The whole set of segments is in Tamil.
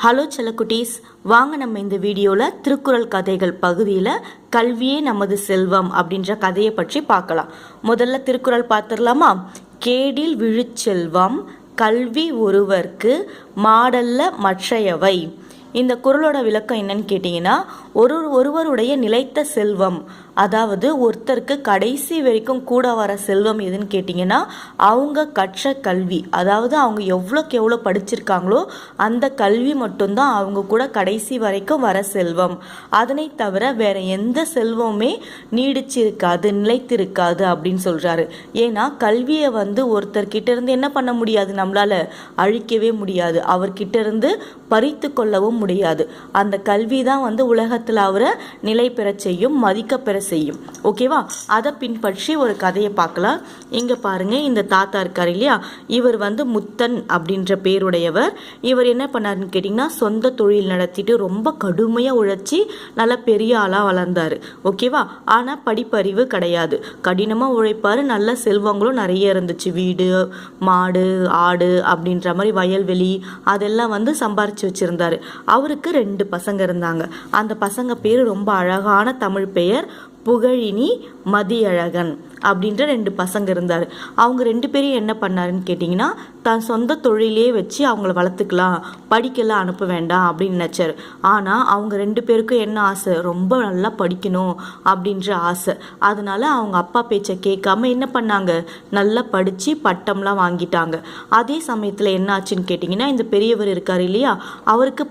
ஹலோ செல்லக்குட்டீஸ், வாங்க நம்ம இந்த வீடியோவில் திருக்குறள் கதைகள் பகுதியில் கல்வியே நமது செல்வம் அப்படின்ற கதையை பற்றி பார்க்கலாம். முதல்ல திருக்குறள் பார்த்துடலாமா? கேடில் விழுச்செல்வம் கல்வி ஒருவர்க்கு மாடல்ல மற்றையவை. இந்த குறளோட விளக்கம் என்னன்னு கேட்டிங்கன்னா, ஒருவருடைய நிலைத்த செல்வம், அதாவது ஒருத்தருக்கு கடைசி வரைக்கும் கூட வர செல்வம் எதுன்னு கேட்டிங்கன்னா அவங்க கற்ற கல்வி. அதாவது அவங்க எவ்வளோக்கு எவ்வளோ படிச்சிருக்காங்களோ அந்த கல்வி மட்டும்தான் அவங்க கூட கடைசி வரைக்கும் வர செல்வம். அதனை தவிர வேற எந்த செல்வமே நீடிச்சிருக்காது, நிலைத்திருக்காது அப்படின்னு சொல்கிறாரு. ஏன்னா கல்வியை ஒருத்தர்கிட்ட இருந்து என்ன பண்ண முடியாது, நம்மளால அழிக்கவே முடியாது, அவர்கிட்ட இருந்து பறித்து கொள்ளவும் முடியாது. அந்த கல்வி தான் உலகத்தில் அவரை நிலை பெற செய்யும், மதிக்க பெற செய்யும். ஓகேவா? அதை பின்பற்றி ஒரு கதையை பார்க்கலாம். இங்க பாருங்க, இந்த தாத்தா இருக்காரு இல்லையா, இவர் முத்தன் அப்படின்ற பேருடையவர். இவர் என்ன பண்ணாருன்னு கேட்டிங்கன்னா, சொந்த தொழில் நடத்திட்டு ரொம்ப கடுமையாக உழைச்சி நல்ல பெரிய ஆளாக வளர்ந்தாரு. ஓகேவா? ஆனால் படிப்பறிவு கிடையாது, கடினமாக உழைப்பாரு. நல்ல செல்வங்களும் நிறைய இருந்துச்சு, வீடு, மாடு, ஆடு அப்படின்ற மாதிரி வயல்வெளி அதெல்லாம் சம்பாரிச்சு வச்சிருந்தாரு. அவருக்கு 2 பசங்க இருந்தாங்க. அந்த பசங்க பேர் ரொம்ப அழகான தமிழ் பெயர், புகழினி, மதியழகன் அப்படின்ற 2 பசங்க இருந்தார். அவங்க 2 பேரையும் என்ன பண்ணாருன்னு கேட்டிங்கன்னா, தன் சொந்த தொழிலே வச்சு அவங்கள வளர்த்துக்கலாம், படிக்கலாம் அனுப்ப வேண்டாம் அப்படின்னு நினச்சார். ஆனால் அவங்க 2 பேருக்கும் என்ன ஆசை, ரொம்ப நல்லா படிக்கணும் அப்படின்ற ஆசை. அதனால அவங்க அப்பா பேச்சை கேட்காம என்ன பண்ணாங்க, நல்லா படித்து பட்டம்லாம் வாங்கிட்டாங்க. அதே சமயத்தில் என்ன ஆச்சுன்னு கேட்டிங்கன்னா, இந்த பெரியவர் இருக்கார் இல்லையா, அவருக்கு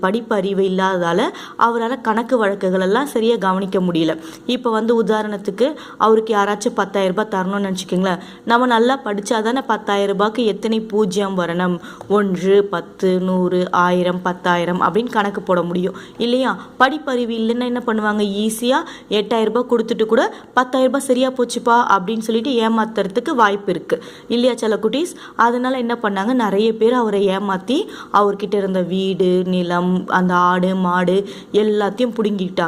படிப்பறிவு இல்லாததால் அவரால் கணக்கு வழக்குகள் எல்லாம் சரியாக கவனிக்க முடியல. இப்போ உதாரணத்துக்கு அவருக்கு யாராச்சும் 10,000 ரூபாய் தரணும்னு நினச்சிக்கிங்களேன். நம்ம நல்லா படித்தா தானே 10,000 ரூபாய்க்கு எத்தனை பூஜ்ஜியம் வரணும், 1, 10, 100, 1000, 10,000 அப்படின்னு கணக்கு போட முடியும் இல்லையா? படிப்பறிவு இல்லைன்னா என்ன பண்ணுவாங்க, ஈஸியாக 8,000 ரூபாய் கொடுத்துட்டு கூட 10,000 ரூபாய் சரியாக போச்சுப்பா அப்படின்னு சொல்லிட்டு ஏமாத்துறதுக்கு வாய்ப்பு இருக்குது இல்லையா செல்லக்குட்டீஸ்? அதனால என்ன பண்ணாங்க, நிறைய பேர் அவரை ஏமாற்றி அவர்கிட்ட இருந்த வீடு, நிலம், அந்த ஆடு, மாடு எல்லாத்தையும் பிடுங்கிட்ட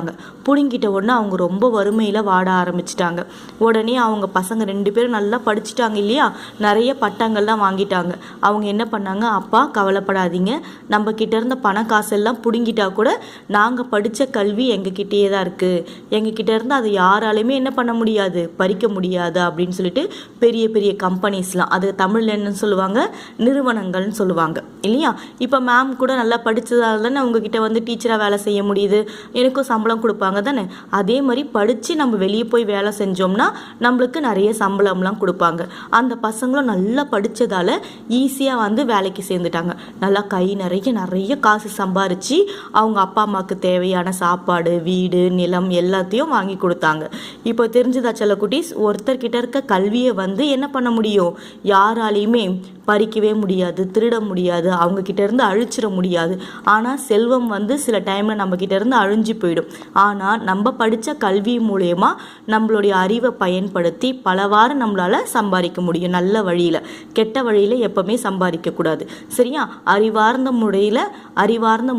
உடனே அவங்க ரொம்ப வறுமையில் வாட ஆரம்பிச்சிட்டாங்க. உடனே அவங்க பசங்க 2 பேரும் நல்லா படிச்சுட்டாங்க இல்லையா, நிறைய பட்டங்கள்லாம் வாங்கிட்டாங்க. அவங்க என்ன பண்ணாங்க, அப்பா கவலைப்படாதீங்க, நம்ம கிட்ட இருந்த பண காசெல்லாம் பிடுங்கிட்டா கூட நாங்கள் படித்த கல்வி எங்ககிட்டயே தான் இருக்குது, எங்ககிட்ட இருந்து அதை யாராலையுமே என்ன பண்ண முடியாது, பறிக்க முடியாது அப்படின்னு சொல்லிட்டு பெரிய பெரிய கம்பெனிஸ்லாம், அது தமிழில் என்னன்னு சொல்லுவாங்க, நிறுவனங்கள்னு சொல்லுவாங்க இல்லையா? இப்போ மேம் கூட நல்லா படித்ததால தானே உங்ககிட்ட டீச்சராக வேலை செய்ய முடியுது, எனக்கும் சம்பளம் கொடுப்பாங்க தானே. அதே மாதிரி படித்து நம்ம வெளியே போய் வேலை செஞ்சோம்னா நம்மளுக்கு நிறைய சம்பளம்லாம் கொடுப்பாங்க. அந்த பசங்களும் நல்லா படித்ததால் ஈஸியாக வேலைக்கு சேர்ந்துட்டாங்க. நல்லா கை நிறைய காசு சம்பாரித்து அவங்க அப்பா அம்மாவுக்கு தேவையான சாப்பாடு, வீடு, நிலம் எல்லாத்தையும் வாங்கி கொடுத்தாங்க. இப்போ தெரிஞ்சுதா செல்லக்குட்டீஸ், ஒருத்தர்கிட்ட இருக்க கல்வியை என்ன பண்ண முடியும், யாராலையுமே பறிக்கவே முடியாது, திருட முடியாது, அவங்க கிட்ட இருந்து அழிச்சிட முடியாது. ஆனால் செல்வம் சில டைமில் நம்ம கிட்ட இருந்து அழிஞ்சு போயிடும். ஆனால் நம்ம படித்த கல்வி மூலயமா நம்மளுடைய அறிவை பயன்படுத்தி பலவாறு நம்மளால் சம்பாதிக்க முடியும். நல்ல வழியில், கெட்ட வழியில் எப்பவுமே சம்பாதிக்கக்கூடாது சரியா? அறிவார்ந்த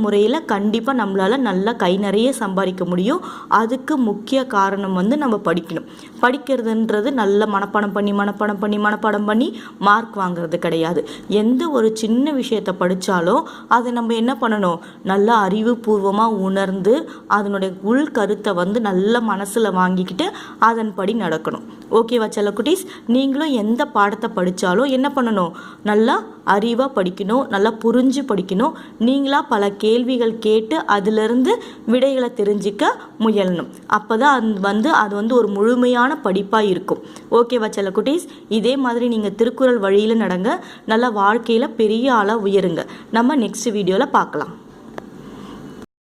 முறையில் கண்டிப்பாக நம்மளால் நல்லா கை நிறைய சம்பாதிக்க முடியும். அதுக்கு முக்கிய காரணம் நம்ம படிக்கணும். படிக்கிறதுன்றது நல்ல மனப்பாடம் பண்ணி மார்க் வாங்குறது கிடையாது. எந்த ஒரு சின்ன விஷயத்தை படித்தாலும் அதை நம்ம என்ன பண்ணணும், நல்லா அறிவுபூர்வமாக உணர்ந்து அதனுடைய உள்கருத்தை நல்ல மனசில் வாங்கிக்கிட்டு அதன்படி நடக்கணும். ஓகேவா செல்லக்குட்டீஸ்? நீங்களும் எந்த பாடத்தை படித்தாலும் என்ன பண்ணணும், நல்லா அறிவாக படிக்கணும், நல்லா புரிஞ்சு படிக்கணும். நீங்களா பல கேள்விகள் கேட்டு அதிலிருந்து விடைகளை தெரிஞ்சிக்க முயலணும். அப்போ தான் அது ஒரு முழுமையான படிப்பாக இருக்கும். ஓகேவா செல்லக்குட்டீஸ்? இதே மாதிரி நீங்கள் திருக்குறள் வழியில் நடங்க, நல்லா வாழ்க்கையில் பெரிய ஆளாக உயருங்க. நம்ம நெக்ஸ்ட் வீடியோவில் பார்க்கலாம்.